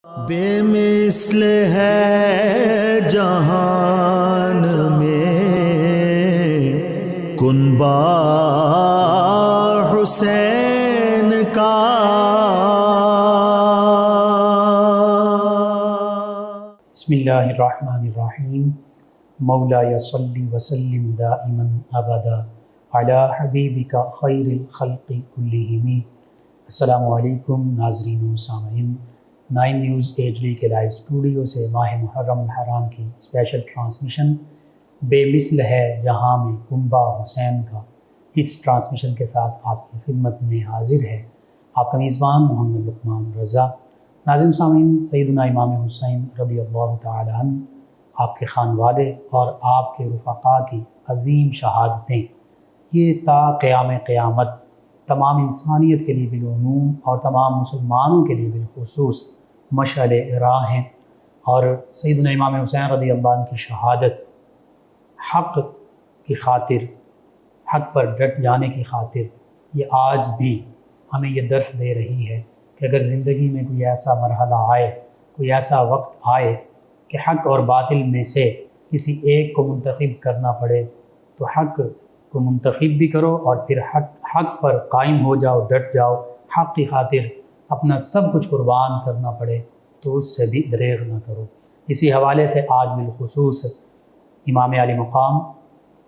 بے مثل ہے جہان میں کنبہ حسین کا، بسم اللہ الرحمن الرحیم۔ مولایا صلی وسلم دائما ابدا علی حبیبک خیر الخلق کلہم۔ السلام علیکم ناظرین و سامعین، 9 نیوز ایجلی کے لائیو اسٹوڈیو سے ماہ محرم الحرام کی اسپیشل ٹرانسمیشن بے مثل ہے جہاں میں کنبہ حسین کا، اس ٹرانسمیشن کے ساتھ آپ کی خدمت میں حاضر ہے آپ کا میزبان محمد لقمان رضا۔ ناظرین و سامعین، سیدنا امام حسین رضی اللہ تعالی عنہ، آپ کے خانوادے اور آپ کے رفقاء کی عظیم شہادتیں یہ تا قیام قیامت تمام انسانیت کے لیے بالعموم اور تمام مسلمانوں کے لیے بالخصوص مشعل راہ ہیں، اور سیدنا امام حسین رضی اللہ عنہ کی شہادت حق کی خاطر، حق پر ڈٹ جانے کی خاطر یہ آج بھی ہمیں یہ درس دے رہی ہے کہ اگر زندگی میں کوئی ایسا مرحلہ آئے، کوئی ایسا وقت آئے کہ حق اور باطل میں سے کسی ایک کو منتخب کرنا پڑے تو حق کو منتخب بھی کرو اور پھر حق پر قائم ہو جاؤ، ڈٹ جاؤ، حق کی خاطر اپنا سب کچھ قربان کرنا پڑے تو اس سے بھی دریغ نہ کرو۔ اسی حوالے سے آج بالخصوص امام علی مقام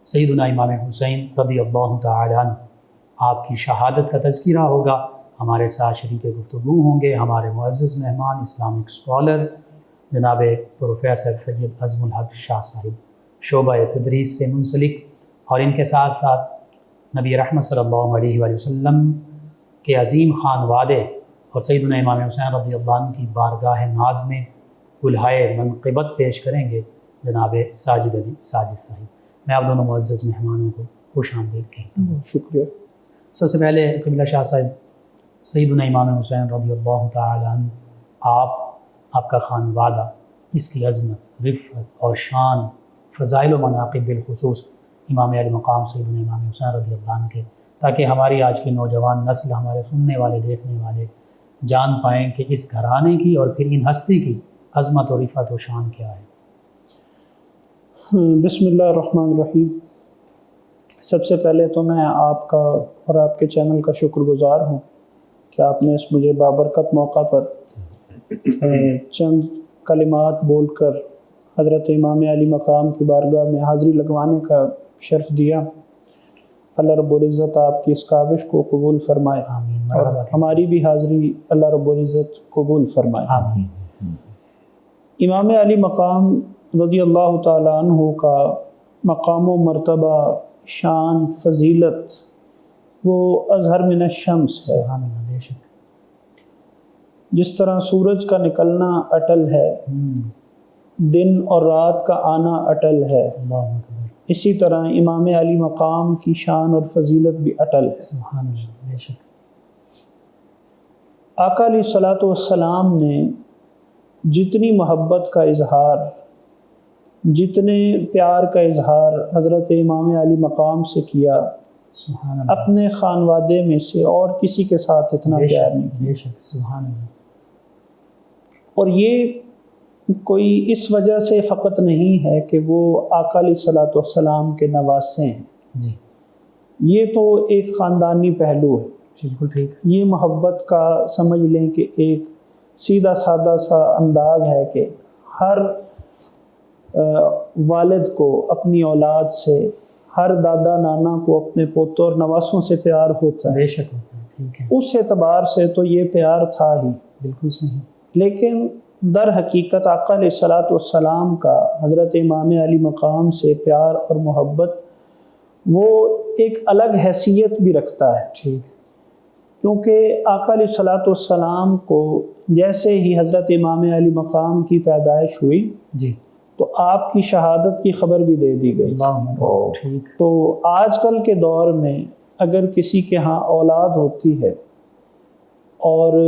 سیدنا امام حسین رضی اللہ تعالی عنہ آپ کی شہادت کا تذکرہ ہوگا۔ ہمارے ساتھ شریک گفتگو ہوں گے ہمارے معزز مہمان اسلامک اسکالر جناب پروفیسر سید عزم الحق شاہ صاحب، شعبہ تدریس سے منسلک، اور ان کے ساتھ ساتھ نبی رحمت صلی اللہ علیہ وآلہ وسلم کے عظیم خانوادے اور سیدنا امام حسین رضی اللہ عنہ کی بارگاہ ناز میں الہائے منقبت پیش کریں گے جناب ساجد علی ساجد صاحب۔ میں آپ دونوں معزز مہمانوں کو خوش آمدید کہتا ہوں۔ شکریہ۔ سب سے پہلے قبلہ شاہ صاحب، سیدنا امام حسین رضی اللہ تعالی عنہ، آپ کا خانوادہ، اس کی عظمت، رفعت اور شان، فضائل و مناقب بالخصوص امام علی مقام سیدنا امام حسین رضی اللہ عنہ کے، تاکہ ہماری آج کی نوجوان نسل، ہمارے سننے والے دیکھنے والے جان پائیں کہ اس گھرانے کی اور پھر ان ہستی کی عظمت و رفعت و شان کیا ہے۔ بسم اللہ الرحمن الرحیم۔ سب سے پہلے تو میں آپ کا اور آپ کے چینل کا شکر گزار ہوں کہ آپ نے اس مجھے بابرکت موقع پر چند کلمات بول کر حضرت امام علی مقام کی بارگاہ میں حاضری لگوانے کا شرف دیا۔ اللہ رب العزت آپ کی اس کاوش کو قبول فرمائے، آمین۔ اور ہماری بھی حاضری اللہ رب العزت قبول فرمائے، آمین۔ امام علی مقام رضی اللہ تعالیٰ عنہ کا مقام و مرتبہ، شان، فضیلت وہ اظہر من الشمس ہے۔ سبحان اللہ، بے شک۔ جس طرح سورج کا نکلنا اٹل ہے، دن اور رات کا آنا اٹل ہے، اللہ اکبر۔ اسی طرح امام علی مقام کی شان اور فضیلت بھی اٹل ہے۔ سبحان اللہ، بے شک۔ آقا علیہ الصلوۃ والسلام نے جتنی محبت کا اظہار، جتنے پیار کا اظہار حضرت امام علی مقام سے کیا، سبحان اللہ، اپنے خانوادے میں سے اور کسی کے ساتھ اتنا بے پیار شک، نہیں کیا۔ بے شک، سبحان اللہ۔ اور یہ کوئی اس وجہ سے فقط نہیں ہے کہ وہ آقا علیہ الصلوۃ والسلام کے نواسے ہیں، جی، یہ تو ایک خاندانی پہلو ہے۔ بالکل ٹھیک۔ یہ محبت کا سمجھ لیں کہ ایک سیدھا سادہ سا انداز ہے کہ ہر والد کو اپنی اولاد سے، ہر دادا نانا کو اپنے پوتوں اور نواسوں سے پیار ہوتا ہے۔ بے شک ہوتا ہے، ٹھیک ہے، اس اعتبار سے تو یہ پیار تھا ہی، بالکل صحیح۔ لیکن در حقیقت آقا علیہ الصلوۃ والسلام کا حضرت امام علی مقام سے پیار اور محبت وہ ایک الگ حیثیت بھی رکھتا ہے، ٹھیک، کیونکہ آقا علیہ الصلوۃ والسلام کو جیسے ہی حضرت امام علی مقام کی پیدائش ہوئی جی، تو آپ کی شہادت کی خبر بھی دے دی گئی۔ اللہ اکبر، ٹھیک، تو آج کل کے دور میں اگر کسی کے ہاں اولاد ہوتی ہے اور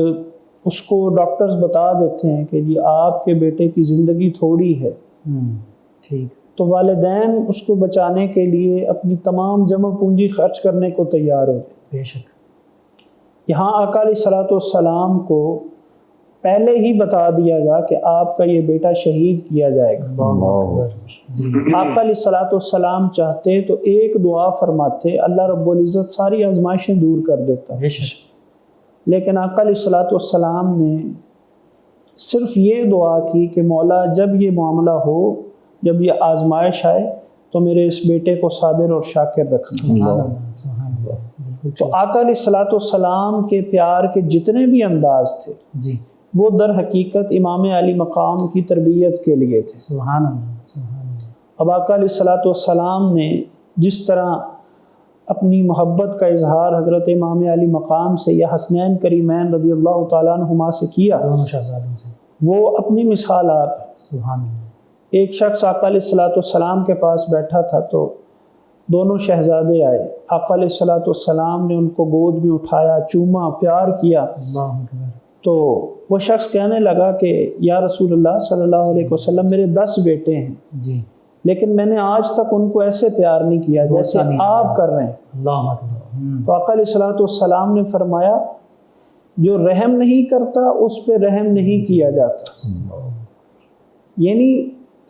اس کو ڈاکٹرز بتا دیتے ہیں کہ جی آپ کے بیٹے کی زندگی تھوڑی ہے، ٹھیک، تو والدین اس کو بچانے کے لیے اپنی تمام جمع پونجی خرچ کرنے کو تیار ہوتے ہیں۔ بے شک، یہاں آقا علیہ الصلوۃ والسلام کو پہلے ہی بتا دیا گا کہ آپ کا یہ بیٹا شہید کیا جائے گا۔ اللہ اکبر۔ جی آقا علیہ الصلوۃ والسلام چاہتے تو ایک دعا فرماتے، اللہ رب العزت ساری آزمائشیں دور کر دیتا، بے شک۔ لیکن آقا علیہ الصلوۃ والسلام نے صرف یہ دعا کی کہ مولا جب یہ معاملہ ہو، جب یہ آزمائش آئے تو میرے اس بیٹے کو صابر اور شاکر رکھنا۔ سبحان اللہ، سبحان اللہ، بالکل تو آقا علیہ الصلوۃ والسلام کے پیار کے جتنے بھی انداز تھے جی وہ در حقیقت امام علی مقام کی تربیت کے لیے تھے۔ سبحان اللہ، سبحان اللہ۔ اب آقا علیہ الصلوۃ والسلام نے جس طرح اپنی محبت کا اظہار حضرت امام علی مقام سے یا حسنین کریمین رضی اللہ تعالیٰ عنہما سے کیا، دونوں شہزادوں سے، وہ اپنی مثال آپ ہے۔ سبحان اللہ۔ ایک شخص آقا علیہ الصلوۃ والسلام کے پاس بیٹھا تھا تو دونوں شہزادے آئے، آقا علیہ الصلوۃ والسلام نے ان کو گود میں اٹھایا، چوما، پیار کیا۔ اللہ اکبر۔ تو وہ شخص کہنے لگا کہ یا رسول اللہ صلی اللہ علیہ وسلم میرے 10 بیٹے ہیں، جی لیکن میں نے آج تک ان کو ایسے پیار نہیں کیا جیسے نہیں آپ کر رہے ہیں۔ اللہ اکبر۔ تو آقا علیہ الصلوۃ والسلام نے فرمایا جو رحم نہیں کرتا اس پہ رحم نہیں کیا جاتا۔ یعنی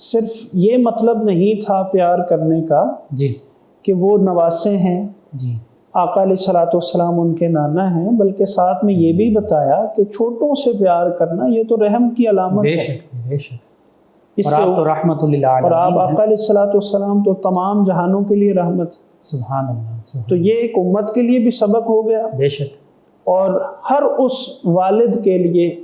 صرف یہ مطلب نہیں تھا پیار کرنے کا جی کہ وہ نواسے ہیں، جی آقا علیہ الصلوۃ والسلام ان کے نانا ہیں، بلکہ ساتھ میں یہ بھی بتایا کہ چھوٹوں سے پیار کرنا یہ تو رحم کی علامت بے ہے۔ شک، بے شک۔ اس اور سے آپ تو رحمت للعالمین اور آپ ہیں۔ آقا علیہ الصلوۃ والسلام تو تمام جہانوں کے لیے رحمت، سبحان اللہ، سبحان تو یہ ایک امت کے لیے بھی سبق ہو گیا، اللہ، بے شک۔ اور ہر اس والد کے لیے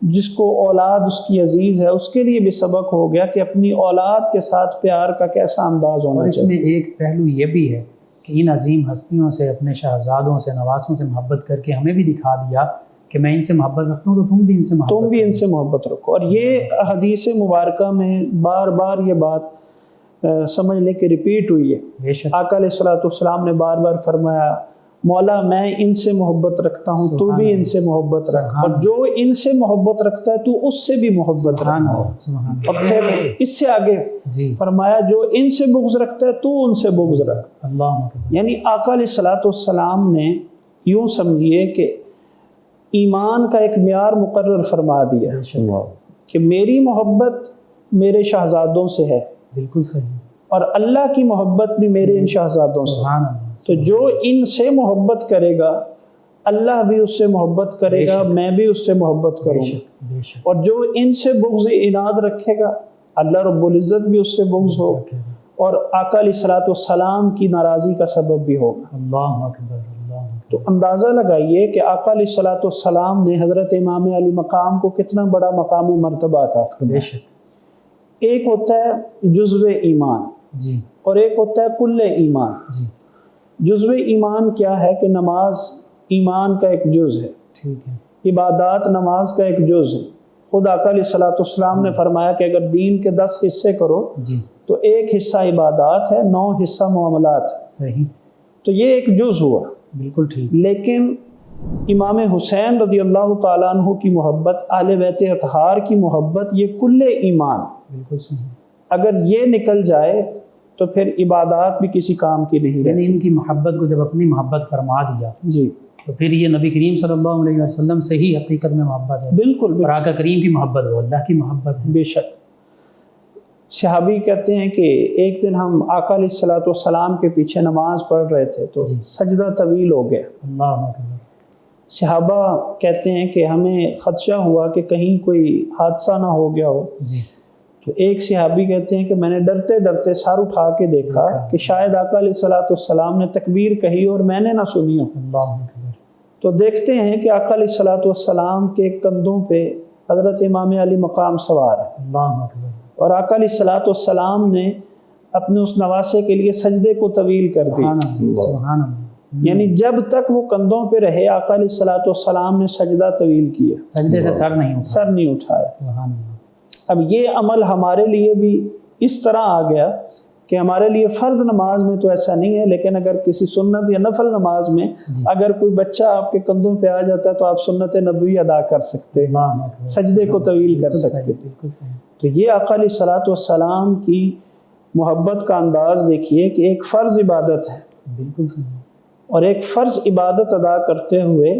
جس کو اولاد اس کی عزیز ہے اس کے لیے بھی سبق ہو گیا کہ اپنی اولاد کے ساتھ پیار کا کیسا انداز اور ہونا اس چاہیے۔ میں ایک پہلو یہ بھی ہے کہ ان عظیم ہستیوں سے، اپنے شہزادوں سے، نواسوں سے محبت کر کے ہمیں بھی دکھا دیا کہ میں ان سے محبت رکھتا ہوں تو تم بھی ان سے محبت تم بھی ان کرو۔ سے محبت رکھو۔ اور یہ حدیث مبارکہ میں بار بار یہ بات سمجھ لیں کہ ریپیٹ ہوئی ہے۔ بے شک۔ آقا علیہ الصلوۃ والسلام نے بار بار فرمایا مولا میں ان سے محبت رکھتا ہوں، تو بھی ان سے محبت رکھ، سبحان اور جو ان سے محبت رکھتا ہے تو اس سے بھی محبت رکھ۔ سبحان اللہ، سبحان اللہ۔ اور پھر اس سے آگے جی فرمایا جو ان سے بغض رکھتا ہے تو ان سے بغض رکھ۔ اللہ اکبر۔ یعنی آقا علیہ الصلوۃ والسلام نے یوں سمجھیے کہ ایمان کا ایک معیار مقرر فرما دیا بے شک، کہ میری محبت میرے شہزادوں سے ہے، بالکل صحیح۔ اور اللہ کی محبت بھی میرے ان شہزادوں سے۔ سبحان اللہ۔ تو جو ان سے محبت کرے گا اللہ بھی اس سے محبت کرے گا، میں بھی اس سے محبت بے کروں گا، شک، بے شک۔ اور جو ان سے بغض عناد رکھے گا اللہ رب العزت بھی اس سے بغض ہو اور آقا علیہ الصلوۃ والسلام کی ناراضی کا سبب بھی ہوگا۔ اللہ اکبر، اللہ اکبر۔ تو اندازہ لگائیے کہ آقا علیہ الصلوۃ والسلام نے حضرت امام علی مقام کو کتنا بڑا مقام و مرتبہ عطا فرمایا۔ بے شک۔ ایک ہوتا ہے جزو ایمان جی اور ایک ہوتا ہے کل ایمان۔ جی جزو ایمان کیا ہے کہ نماز ایمان کا ایک جز ہے، ٹھیک ہے۔ عبادات نماز کا ایک جز ہے۔ خود آقا علیہ الصلوۃ والسلام نے فرمایا کہ اگر دین کے 10 حصے کرو جی تو ایک حصہ عبادات ہے، 9 حصہ معاملات ہے، صحیح، تو یہ ایک جز ہوا۔ بالکل ٹھیک۔ لیکن امام حسین رضی اللہ تعالیٰ عنہ کی محبت، اہل بیت اطہار کی محبت، یہ کل ایمان، بالکل صحیح۔ اگر یہ نکل جائے تو پھر عبادات بھی کسی کام کی نہیں یعنی رہتی۔ ان کی محبت کو جب اپنی محبت فرما دیا جی تو پھر یہ نبی کریم صلی اللہ علیہ وسلم سے ہی حقیقت میں محبت ہے، بالکل اور آقا کریم کی محبت وہ اللہ کی محبت ہے۔ بے شک۔ صحابی کہتے ہیں کہ ایک دن ہم آقا علیہ الصلوۃ والسلام کے پیچھے نماز پڑھ رہے تھے تو جی۔ سجدہ طویل ہو گیا۔ اللہ اکبر۔ صحابہ کہتے ہیں کہ ہمیں خدشہ ہوا کہ کہیں کوئی حادثہ نہ ہو گیا ہو، جی تو ایک صحابی کہتے ہیں کہ میں نے ڈرتے ڈرتے سر اٹھا کے دیکھا کہ شاید آقا علیہ الصلوۃ والسلام نے تکبیر کہی اور میں نے نہ سنی ہو، اللہ اکبر۔ تو دیکھتے ہیں کہ آقا علیہ الصلوۃ والسلام کے کندھوں پہ حضرت امام علی مقام سوار ہے، اللہ اکبر۔ اور آقا علیہ الصلوۃ والسلام نے اپنے اس نواسے کے لیے سجدے کو طویل کر دیا۔ سبحان اللہ، سبحان اللہ۔ یعنی جب تک وہ کندھوں پہ رہے آقا علیہ الصلوۃ والسلام نے سجدہ طویل کیا، سجدے سے سر نہیں اٹھا۔ سر نہیں اٹھایا۔ سبحان اللہ۔ اب یہ عمل ہمارے لیے بھی اس طرح آ گیا کہ ہمارے لیے فرض نماز میں تو ایسا نہیں ہے، لیکن اگر کسی سنت یا نفل نماز میں اگر کوئی بچہ آپ کے کندھوں پہ آ جاتا ہے تو آپ سنت نبوی ادا کر سکتے، اللہ اکبر۔ سجدے کو طویل کر بالکل سکتے۔ صحیح، بالکل صحیح۔ تو یہ آقا علیہ الصلوۃ والسلام کی محبت کا انداز دیکھیے کہ ایک فرض عبادت ہے، بالکل صحیح۔ اور ایک فرض عبادت ادا کرتے ہوئے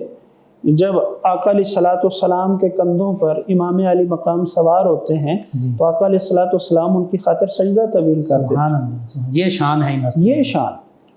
جب آقا علیہ الصلوۃ والسلام کے کندھوں پر امام علی مقام سوار ہوتے ہیں تو آقا علیہ الصلوۃ والسلام ان کی خاطر سجدہ طویل کرتے ہیں. سبحان اللہ، یہ شان ہے ان یہ شان.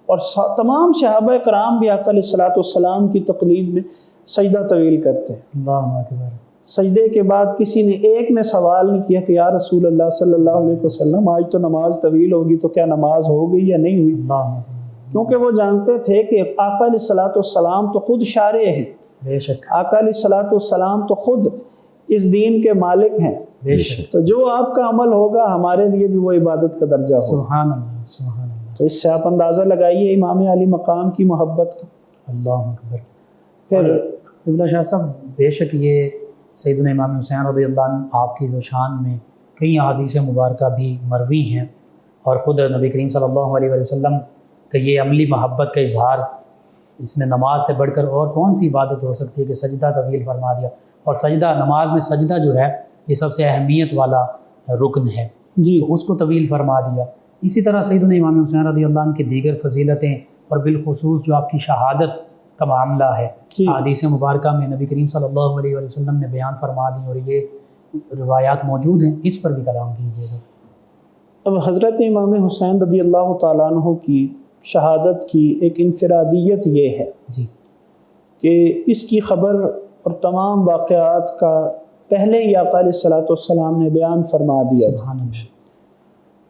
اور تمام صحابہ کرام بھی آقا علیہ الصلوۃ والسلام کی تقلید میں سجدہ طویل کرتے ہیں. اللہ اکبر. سجدے کے بعد کسی نے ایک نے سوال نہیں کیا کہ یا رسول اللہ صلی اللہ علیہ وسلم آج تو نماز طویل ہوگی تو کیا نماز ہو گئی یا نہیں ہوئی؟ اللہ اکبر. کیونکہ وہ جانتے تھے کہ آقا علیہ الصلوۃ والسلام تو خود شارع ہیں. بے شک آقا علیہ الصلوۃ والسلام تو خود اس دین کے مالک ہیں. بے شک. تو جو آپ کا عمل ہوگا ہمارے لیے بھی وہ عبادت کا درجہ ہوگا. سبحان اللہ سبحان اللہ. تو اس سے آپ اندازہ لگائیے امام علی مقام کی محبت کا. اللہ اکبر. پھر قبلہ شاہ صاحب، بے شک یہ سیدنا امام حسین رضی اللہ عنہ آپ کی جو شان میں کئی احادیث مبارکہ بھی مروی ہیں، اور خود نبی کریم صلی اللہ علیہ وسلم کا یہ عملی محبت کا اظہار، اس میں نماز سے بڑھ کر اور کون سی عبادت ہو سکتی ہے کہ سجدہ طویل فرما دیا. اور سجدہ، نماز میں سجدہ جو ہے یہ سب سے اہمیت والا رکن ہے، جی تو اس کو طویل فرما دیا. اسی طرح سیدنا امام حسین رضی اللہ عنہ کی دیگر فضیلتیں، اور بالخصوص جو آپ کی شہادت کا معاملہ ہے، جی. حدیث مبارکہ میں نبی کریم صلی اللہ علیہ وسلم نے بیان فرما دی، اور یہ روایات موجود ہیں، اس پر بھی کلام کیجیے گا. اب حضرت امام حسین رضی اللہ تعالیٰ عنہ کی شہادت کی ایک انفرادیت یہ ہے جی کہ اس کی خبر اور تمام واقعات کا پہلے ہی آقا علیہ الصلوۃ والسلام نے بیان فرما دیا تھا. سبحان اللہ.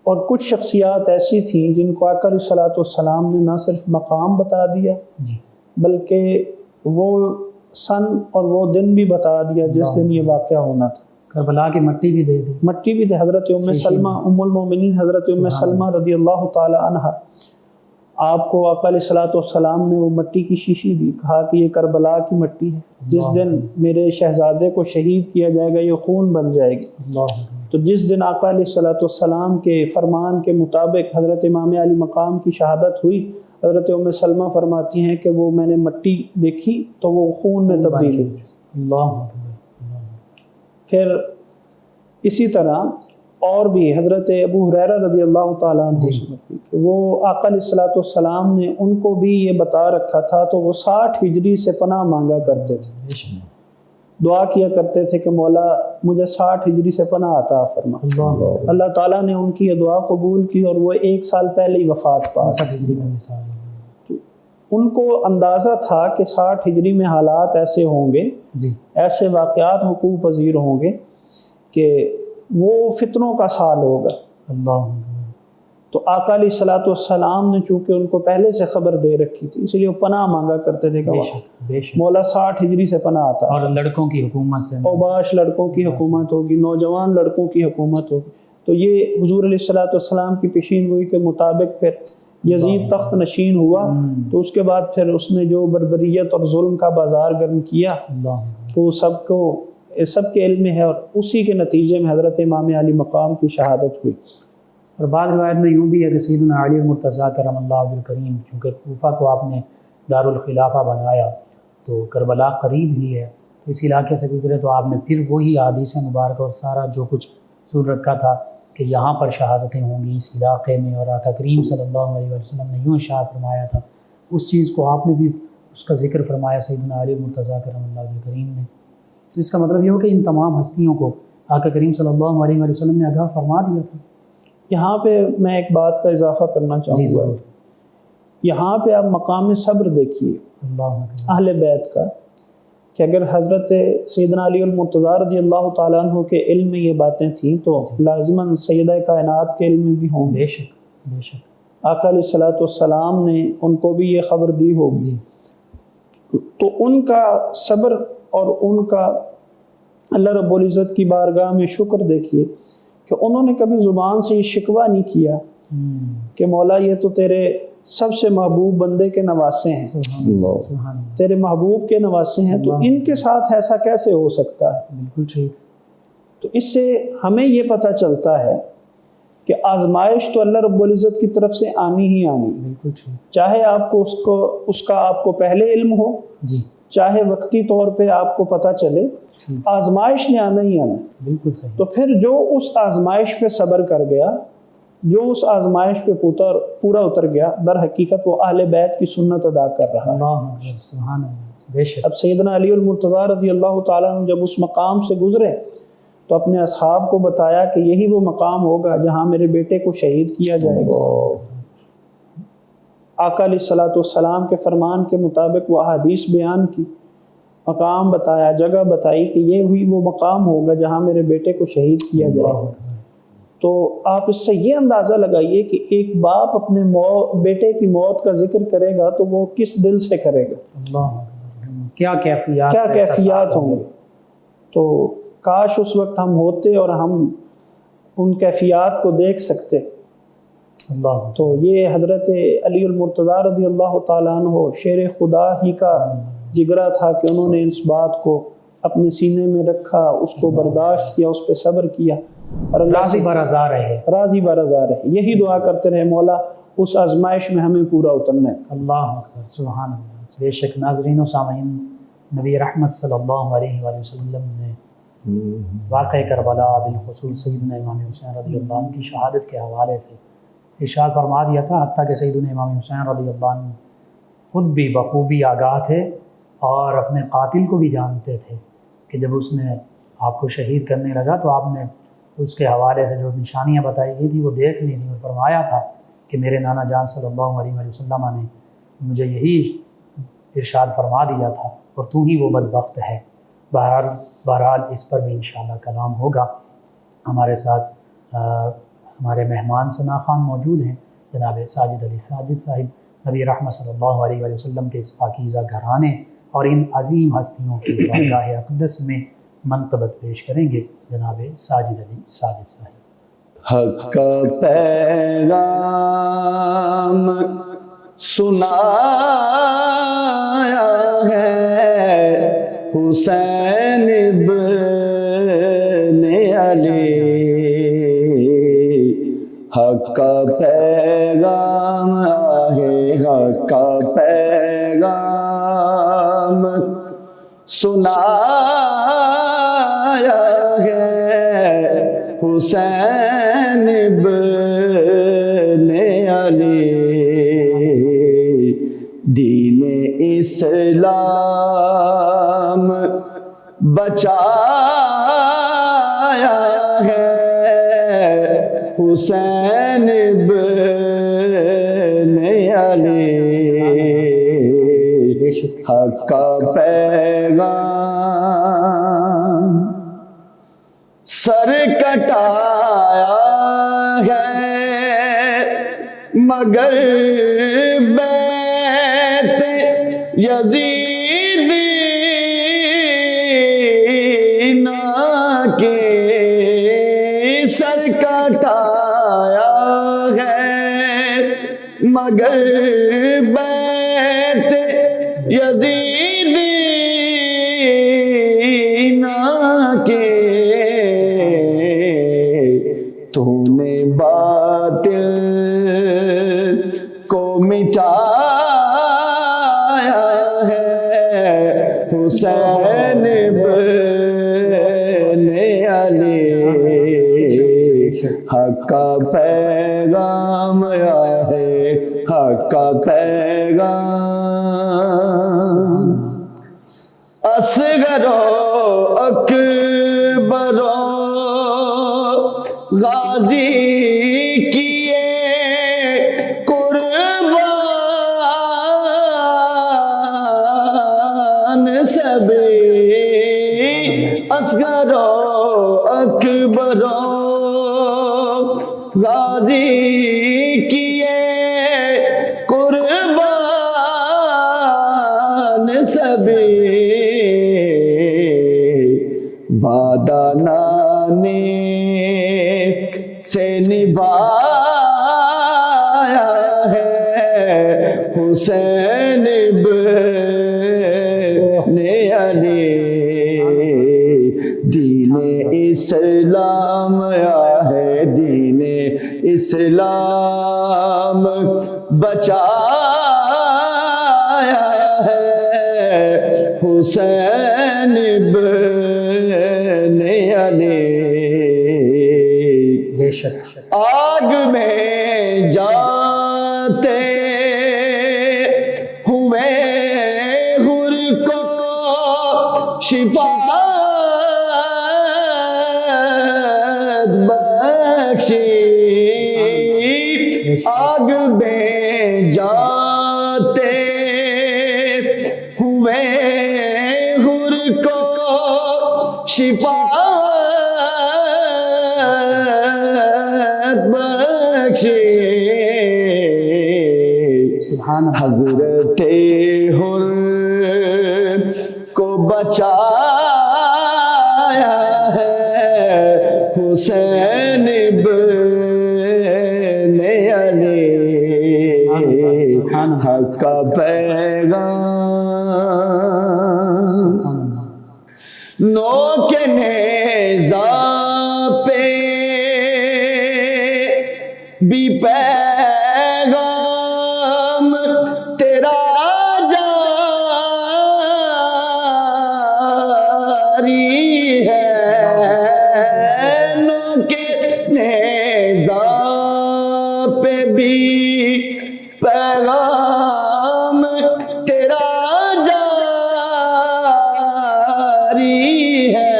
اور کچھ شخصیات ایسی تھیں جن کو آقا علیہ الصلوۃ والسلام نے نہ صرف مقام بتا دیا جی بلکہ وہ سن اور وہ دن بھی بتا دیا جس دن یہ واقعہ ہونا تھا. کربلا کی مٹی بھی دے دی. مٹی بھی تھے. حضرت ام سلمہ ام المومنین حضرت ام سلمہ رضی اللہ تعالی عنہ، آپ کو آقا علیہ الصلوۃ والسلام نے وہ مٹی کی شیشی دی، کہا کہ یہ کربلا کی مٹی ہے، جس دن میرے شہزادے کو شہید کیا جائے گا یہ خون بن جائے گی. اللہ. تو جس دن آقا علیہ الصلوۃ والسلام کے فرمان کے مطابق حضرت امام علی مقام کی شہادت ہوئی، حضرت ام سلمہ فرماتی ہیں کہ وہ میں نے مٹی دیکھی تو وہ خون میں تبدیل ہوئی. اللہ. پھر اسی طرح اور بھی حضرت ابو ہریرہ رضی اللہ تعالیٰ عنہ کہ وہ آقا علیہ الصلوۃ والسلام نے ان کو بھی یہ بتا رکھا تھا، تو وہ 60 ہجری سے پناہ مانگا کرتے تھے، دعا کیا کرتے تھے کہ مولا مجھے 60 ہجری سے پناہ عطا فرما. اللہ تعالیٰ نے ان کی یہ دعا قبول کی اور وہ 1 سال پہلے ہی وفات پا گئے. ان کو اندازہ تھا کہ 60 ہجری میں حالات ایسے ہوں گے، ایسے واقعات وقوع پذیر ہوں گے کہ وہ فتنوں کا سال ہوگا. اللہ. تو آقا علیہ الصلوۃ والسلام نے چونکہ ان کو پہلے سے خبر دے رکھی تھی، اس لیے وہ پناہ مانگا کرتے تھے کہ مولا 60 ہجری سے پناہ آتا. اور لڑکوں کی حکومت سے، اوباش لڑکوں کی حکومت ہوگی، نوجوان لڑکوں کی حکومت ہوگی. تو یہ حضور علیہ الصلوۃ والسلام کی پیشین گوئی کے مطابق پھر یزید تخت نشین ہوا، تو اس کے بعد پھر اس نے جو بربریت اور ظلم کا بازار گرم کیا تو سب کے علم ہے، اور اسی کے نتیجے میں حضرت امام علی مقام کی شہادت ہوئی. اور بعض روایت میں یوں بھی ہے کہ سیدنا علی المرتضیٰ کرم اللہ وجہ الکریم، چونکہ کوفہ کو آپ نے دارالخلافہ بنایا تو کربلا قریب ہی ہے، تو اس علاقے سے گزرے تو آپ نے پھر وہی احادیث مبارکہ اور سارا جو کچھ سن رکھا تھا کہ یہاں پر شہادتیں ہوں گی اس علاقے میں، اور آقا کریم صلی اللہ علیہ وسلم نے یوں ارشاد فرمایا تھا، اس چیز کو آپ نے بھی اس کا ذکر فرمایا سیدنا علی المرتضیٰ کرم اللہ وجہ الکریم نے. تو اس کا مطلب یہ ہو کہ ان تمام ہستیوں کو آقا کریم صلی اللہ علیہ وسلم نے آگاہ فرما دیا تھا. یہاں پہ میں ایک بات کا اضافہ کرنا چاہوں گا. یہاں پہ آپ مقام صبر دیکھیے اہل بیت کا، کہ اگر حضرت سیدنا علی المرتضیٰ رضی اللہ تعالیٰ عنہ کے علم میں یہ باتیں تھیں تو لازماً سیدہ کائنات کے علم میں بھی ہوں. بے شک بے شک. آقا علیہ الصلوۃ والسلام نے ان کو بھی یہ خبر دی ہوگی. تو ان کا صبر اور ان کا اللہ رب العزت کی بارگاہ میں شکر دیکھیے کہ انہوں نے کبھی زبان سے یہ شکوہ نہیں کیا کہ مولا یہ تو تیرے سب سے محبوب بندے کے نواسے ہیں، تیرے محبوب کے نواسے ہیں، تو ان کے ساتھ ایسا کیسے ہو سکتا ہے. بالکل ٹھیک. تو اس سے ہمیں یہ پتہ چلتا ہے کہ آزمائش تو اللہ رب العزت کی طرف سے آنی ہی آنی. بالکل ٹھیک. چاہے آپ کو اس کا آپ کو پہلے علم ہو، چاہے وقتی طور پہ آپ کو پتہ چلے، آزمائش نے آنا ہی آنا. بالکل صحیح. تو پھر جو اس آزمائش پہ صبر کر گیا، جو اس آزمائش پہ پورا اتر گیا، در حقیقت وہ اہل بیت کی سنت ادا کر رہا ہے. اللہ سبحان اللہ. بے شک اب سیدنا علی المرتضیٰ رضی اللہ تعالیٰ عنہ جب اس مقام سے گزرے تو اپنے اصحاب کو بتایا کہ یہی وہ مقام ہوگا جہاں میرے بیٹے کو شہید کیا جائے گا۔ آقا علیہ الصلوۃ والسلام کے فرمان کے مطابق وہ احادیث بیان کی، مقام بتایا، جگہ بتائی کہ یہ ہوئی وہ مقام ہوگا جہاں میرے بیٹے کو شہید کیا جائے گا۔ تو آپ اس سے یہ اندازہ لگائیے کہ ایک باپ اپنے بیٹے کی موت کا ذکر کرے گا تو وہ کس دل سے کرے گا، اللہ کیا کیفیات ہوں گے۔ تو کاش اس وقت ہم ہوتے اور ہم ان کیفیات کو دیکھ سکتے۔ اللہ تو یہ حضرت علی المرتضیٰ رضی اللہ تعالیٰ عنہ شیر خدا ہی کا جگرا تھا کہ انہوں نے اس بات کو اپنے سینے میں رکھا، اس کو برداشت کیا، اس پہ صبر کیا، اور اللہ راضی برضا رہے، راضی برضا رہے۔ یہی دعا کرتے رہے مولا اس آزمائش میں ہمیں پورا اترنا ہے۔ اللہ اکبر، سبحان اللہ۔ بے شک ناظرین و سامعین، نبی رحمت صلی اللہ علیہ وآلہ وسلم نے واقع کربلا بالخصوص سیدنا امام حسین رضی اللہ عنہ کی شہادت کے حوالے سے ارشاد فرما دیا تھا، حتیٰ کہ سیدنا امام حسین رضی اللہ عنہ خود بھی بخوبی آگاہ تھے اور اپنے قاتل کو بھی جانتے تھے کہ جب اس نے آپ کو شہید کرنے لگا تو آپ نے اس کے حوالے سے جو نشانیاں بتائی گئی تھی وہ دیکھ لی تھی اور فرمایا تھا کہ میرے نانا جان صلی اللہ علیہ وآلہ وسلم نے مجھے یہی ارشاد فرما دیا تھا اور تو ہی وہ بدبخت ہے۔ بہرحال اس پر بھی انشاءاللہ کلام ہوگا۔ ہمارے ساتھ ہمارے مہمان ثنا خان موجود ہیں، جناب ساجد علی ساجد صاحب نبی رحمت صلی اللہ علیہ وآلہ وسلم کے اس پاکیزہ گھرانے اور ان عظیم ہستیوں کی بارگاہ اقدس میں منقبت پیش کریں گے جناب ساجد علی ساجد صاحب۔ حق کا پیغام سنایا ہے حسین ابن علی، حق کا پیغام ہے، حق کا پیغام سنایا ہے حسین ابن علی، دین اسلام بچایا ہے حسین ابن علی، حق کا پیغام سر کٹایا ہے مگر بیت یزید نہ کے، سر کٹایا ہے مگر بیت یزید نہ کے، تو نے باطل کو مٹایا ہے حسین ابن علی، حق کا پیغام ہے، حق کا پیغام اصغر و اکبر و غازی کیے قربان سبھی، اصغر و اکبر و غازی کیے قربان سبھی، بادانانے سے نبھایا ہے حسین ابن علی، دین اسلام ہے، دین اسلام بچایا ہے حسین ابن علی، بے شک آگ میں جاتے ہوئے غر کو بخشی آگ میں جاتے ہوئے غر کو شفاعت بخشی سبحان اللہ۔ حضرت حر کو بچایا ہے حسین بن علی، حق کا پیغام نو کے نیزہ پہ بھی پیغام تیرا جاری ہے، نو کے نیزہ پہ بھی پیغام تیرا جاری ہے،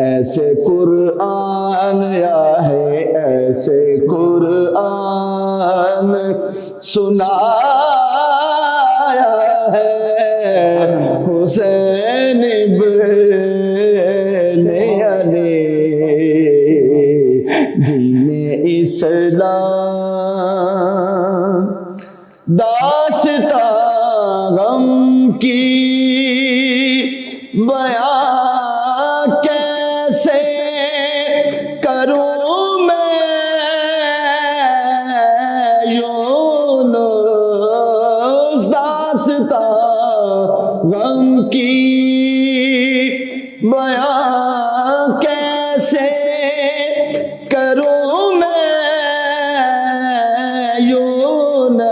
ایسے قرآن یا ہے ایسے قرآن سنایا ہے حسین بن علی، دین اسلام داستان غم کی بیان کیسے کروں میں یونس، داستان غم کی بیان کیسے کروں میں یونس،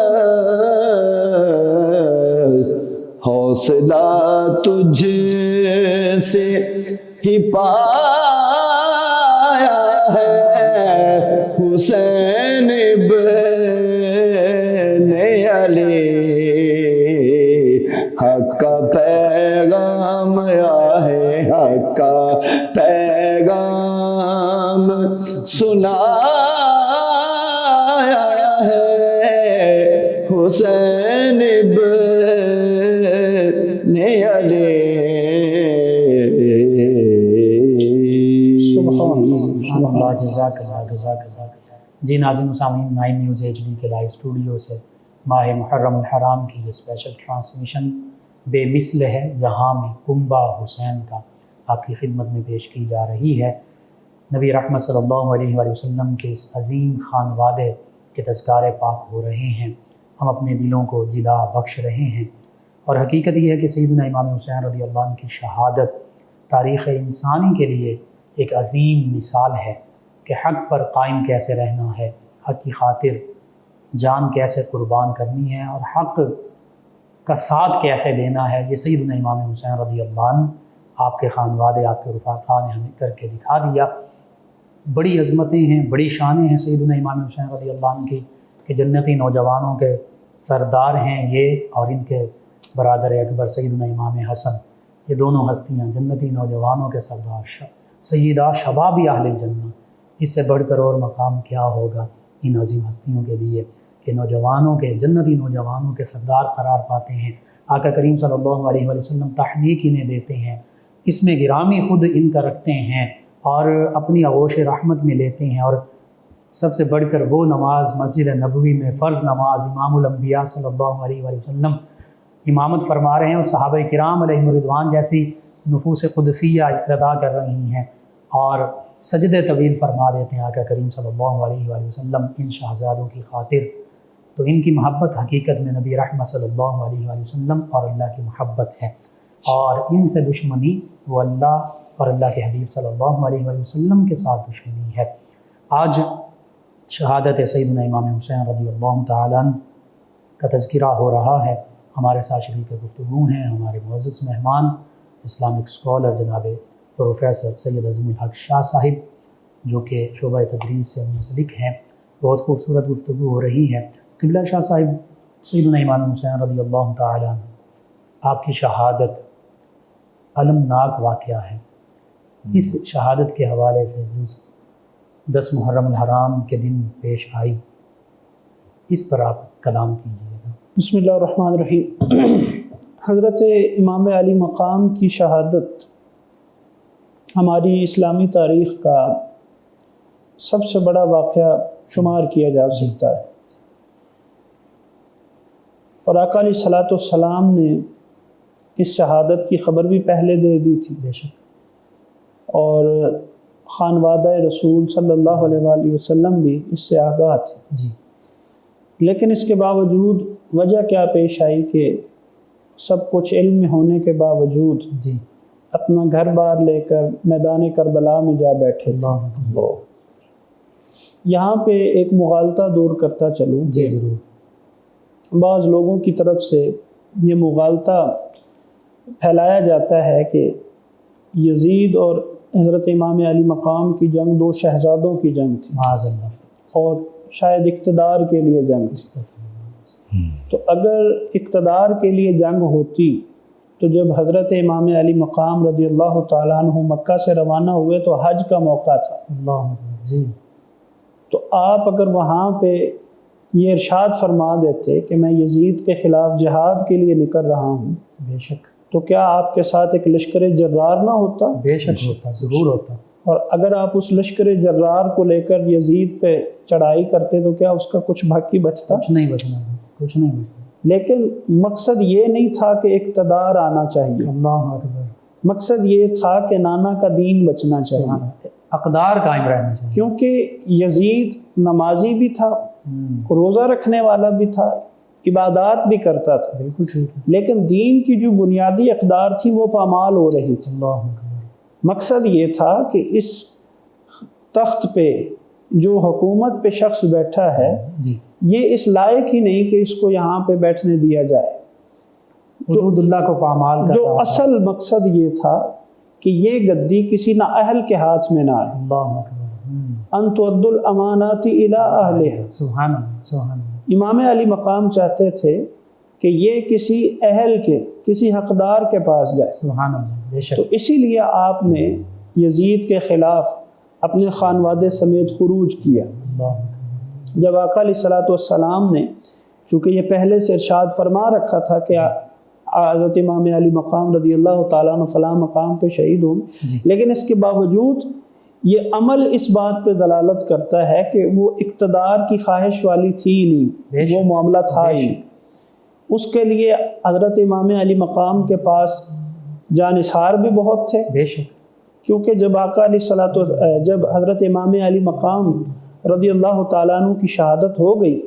حوصلہ تجھ سے ہی پایا ہے حسین بن علی، حق کا پیغام یا ہے حق کا پیغام سنایا ہے حسین بن علی۔ سبحان اللہ، جزاک اللہ جزاک اللہ۔ جی ناظرین و سامعین، 9 نیوز HD کے لائیو اسٹوڈیو سے ماہ محرم الحرام کی یہ اسپیشل ٹرانسمیشن بے مثل ہے جہاں میں کنبہ حسین کا آپ کی خدمت میں پیش کی جا رہی ہے۔ نبی رحمت صلی اللہ علیہ وآلہ وسلم کے اس عظیم خانوادے کے تذکارے پاک ہو رہے ہیں، ہم اپنے دلوں کو جلا بخش رہے ہیں، اور حقیقت یہ ہے کہ سیدنا امام حسین رضی اللہ عنہ کی شہادت تاریخ انسانی کے لیے ایک عظیم مثال ہے کہ حق پر قائم کیسے رہنا ہے، حق کی خاطر جان کیسے قربان کرنی ہے، اور حق کا ساتھ کیسے دینا ہے۔ یہ سیدنا امام حسین رضی اللہ عنہ، آپ کے خانوادے، آپ کے رفقا نے ہمیں کر کے دکھا دیا۔ بڑی عظمتیں ہیں، بڑی شانیں ہیں سیدنا امام حسین رضی اللہ عنہ کی کہ جنتی نوجوانوں کے سردار ہیں یہ، اور ان کے برادر اکبر سیدنا امام حسن، یہ دونوں ہستیاں جنتی نوجوانوں کے سردار، سیدہ شباب اہل الجنہ۔ اس سے بڑھ کر اور مقام کیا ہوگا ان عظیم ہستیوں کے لیے کہ نوجوانوں کے جنتی نوجوانوں کے سردار قرار پاتے ہیں۔ آقا کریم صلی اللہ علیہ وآلہ وسلم تحنیک انہیں دیتے ہیں، اس میں گرامی خود ان کا رکھتے ہیں اور اپنی آغوش رحمت میں لیتے ہیں۔ اور سب سے بڑھ کر وہ نماز مسجد نبوی میں فرض نماز امام الانبیاء صلی اللہ علیہ وآلہ وسلم امامت فرما رہے ہیں، اور صحابہ کرام علیہم رضوان جیسی نفوس قدسیہ اقتدا کر رہی ہیں، اور سجدے طویل فرما دیتے ہیں آقا کریم صلی اللہ علیہ وآلہ وسلم ان شہزادوں کی خاطر۔ تو ان کی محبت حقیقت میں نبی رحمت صلی اللہ علیہ وآلہ وسلم اور اللہ کی محبت ہے، اور ان سے دشمنی وہ اللہ اور اللہ کے حبیب صلی اللہ علیہ وآلہ وسلم کے ساتھ دشمنی ہے۔ آج شہادت سیدنا امام حسین رضی اللہ تعالیٰ عنہ کا تذکرہ ہو رہا ہے۔ ہمارے ساتھ شریک گفتگو ہیں ہمارے معزز مہمان اسلامک اسکالر جناب پروفیسر سید اعظم الحق شاہ صاحب، جو کہ شعبہ تدریس سے منسلک ہیں۔ بہت خوبصورت گفتگو ہو رہی ہے۔ قبلہ شاہ صاحب، سیدنا امام حسین رضی اللہ تعالیٰ عنہ، آپ کی شہادت المناک واقعہ ہے، اس شہادت کے حوالے سے جو 10 محرم الحرام کے دن پیش آئی، اس پر آپ کلام کیجیے گا۔ بسم اللہ الرحمن الرحیم۔ حضرت امام علی مقام کی شہادت ہماری اسلامی تاریخ کا سب سے بڑا واقعہ شمار کیا جا سکتا ہے، اور آقا علیہ الصلوۃ والسلام نے اس شہادت کی خبر بھی پہلے دے دی تھی، بے شک، اور خانوادہ رسول صلی اللہ علیہ وآلہ وسلم بھی اس سے آگاہ تھے۔ جی، لیکن اس کے باوجود وجہ کیا پیش آئی کہ سب کچھ علم میں ہونے کے باوجود جی، اپنا گھر بار لے کر میدان کربلا میں جا بیٹھے تھے۔ اللہ اکبر۔ یہاں پہ ایک مغالطہ دور کرتا چلوں جی کہ ضرور۔ بعض لوگوں کی طرف سے یہ مغالطہ پھیلایا جاتا ہے کہ یزید اور حضرت امام علی مقام کی جنگ 2 شہزادوں کی جنگ تھی، معاذ اللہ۔ اور شاید اقتدار کے لیے جنگ تھی۔ تو اگر اقتدار کے لیے جنگ ہوتی تو جب حضرت امام علی مقام رضی اللہ تعالیٰ عنہ مکہ سے روانہ ہوئے تو حج کا موقع تھا، اللہ اکبر۔ جی، تو آپ اگر وہاں پہ یہ ارشاد فرما دیتے کہ میں یزید کے خلاف جہاد کے لیے نکل رہا ہوں، بے شک، تو کیا آپ کے ساتھ ایک لشکر جرار نہ ہوتا؟ بے شک ہوتا، ضرور ہوتا۔ اور اگر آپ اس لشکر جرار کو لے کر یزید پہ چڑھائی کرتے تو کیا اس کا کچھ باقی بچتا؟ کچھ نہیں بچنا، کچھ نہیں بچنا۔ لیکن مقصد یہ نہیں تھا کہ اقتدار آنا چاہیے، اللہ اکبر۔ مقصد یہ تھا کہ نانا کا دین بچنا چاہیے، اقدار قائم رہنا چاہیے۔ کیونکہ یزید نمازی بھی تھا، روزہ رکھنے والا بھی تھا، عبادات بھی کرتا تھا، بالکل ٹھیک ہے۔ لیکن دین کی جو بنیادی اقدار تھی وہ پامال ہو رہی تھی۔ اللہ اکبر۔ مقصد یہ تھا کہ اس تخت پہ جو حکومت پہ شخص بیٹھا ہے جی، یہ اس لائق ہی نہیں کہ اس کو یہاں پہ بیٹھنے دیا جائے۔ حدود اللہ کو پامال کرتا جو ہے۔ اصل مقصد یہ تھا کہ یہ گدی کسی نااہل کے ہاتھ میں نہ آئے۔ اللہ اکبر۔ ان تؤدوا الامانات الی اہلہا۔ سبحان اللہ، سبحان اللہ۔ امام علی مقام چاہتے تھے کہ یہ کسی اہل کے، کسی حقدار کے پاس جائے، سبحان اللہ، بے تو شک۔ اسی لیے آپ نے یزید کے خلاف اپنے خانوادے سمیت خروج کیا۔ اللہ اکبر۔ جب آقا علیہ الصلوۃ والسلام نے، چونکہ یہ پہلے سے ارشاد فرما رکھا تھا کہ حضرت امام علی مقام رضی اللہ تعالیٰ عنہ فلاں مقام پہ شہید ہوں، جی، لیکن اس کے باوجود یہ عمل اس بات پہ دلالت کرتا ہے کہ وہ اقتدار کی خواہش والی تھی ہی بے نہیں، شک، وہ معاملہ تھا بے ہی شک۔ نہیں۔ اس کے لیے حضرت امام علی مقام کے پاس جانثار بھی بہت تھے، بے شک، کیونکہ جب آقا علیہ جب حضرت امام علی مقام رضی اللہ تعالیٰ عنہ کی شہادت ہو گئی